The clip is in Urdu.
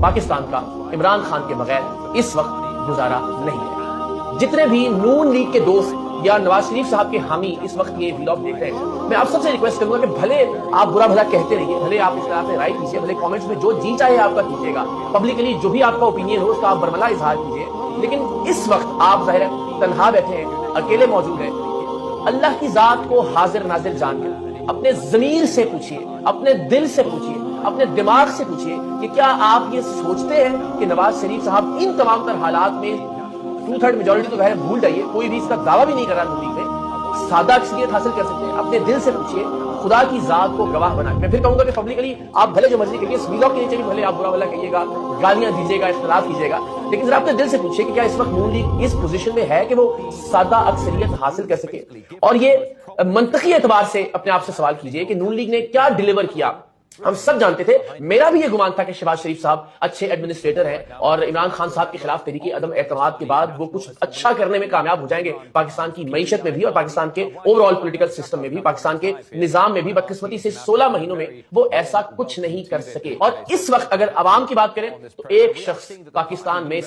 پاکستان کا عمران خان کے بغیر اس وقت گزارا نہیں ہے۔ جتنے بھی نون لیگ کے دوست یا نواز شریف صاحب کے حامی اس وقت یہ ویلاگ دیکھ رہے ہیں، میں آپ سب سے ریکویسٹ کروں گا کہ بھلے آپ برا بھلا کہتے رہیے، بھلے آپ اس طرح سے رائے کیجیے، بھلے کامنٹس میں جو جی چاہے آپ کا کیجیے گا، پبلکلی جو بھی آپ کا اوپینین ہو اس کا آپ برملا اظہار کیجیے، لیکن اس وقت آپ ظاہر تنہا بیٹھے ہیں، اکیلے موجود ہیں۔ اللہ کی ذات کو حاضر ناظر جان کر اپنے ضمیر سے پوچھیے، اپنے دل سے پوچھیے، اپنے دماغ سے پوچھیے کہ کیا آپ یہ سوچتے ہیں کہ نواز شریف صاحب ان تمام تر حالات میں 2/3 میجورٹی تو ہے، بھول جائیے، کوئی بھی اس کا دعویٰ بھی نہیں کر رہا نون لیگ میں، سادہ اکثریت حاصل کر سکتے ہیں؟ اپنے دل سے پوچھیے، خدا کی ذات کو گواہ بنا کے۔ میں پھر کہوں گا کہ پبلکلی آپ بھلے جو مرضی کہیے، اس ویلاگ کے نیچے بھی بھلے آپ برا بھلا کہیے گا، گالیاں دیجیے گا، اختلاف کیجیے گا، لیکن ذرا اپنے دل سے پوچھیے کہ کیا اس وقت نون لیگ اس پوزیشن میں ہے کہ وہ سادہ اکثریت حاصل کر سکے؟ اور یہ منطقی اعتبار سے اپنے آپ سے سوال کیجیے کہ نون لیگ نے کیا ڈیلیور کیا۔ ہم سب جانتے تھے، میرا بھی یہ گمان تھا کہ شہباز شریف صاحب اچھے ایڈمنسٹریٹر ہیں اور عمران خان صاحب کے خلاف تحریک عدم اعتماد کے بعد وہ کچھ اچھا کرنے میں کامیاب ہو جائیں گے، پاکستان کی معیشت میں بھی اور پاکستان کے اوور آل پولیٹیکل سسٹم میں بھی، پاکستان کے نظام میں بھی۔ بدقسمتی سے 16 مہینوں میں وہ ایسا کچھ نہیں کر سکے، اور اس وقت اگر عوام کی بات کریں تو ایک شخص پاکستان میں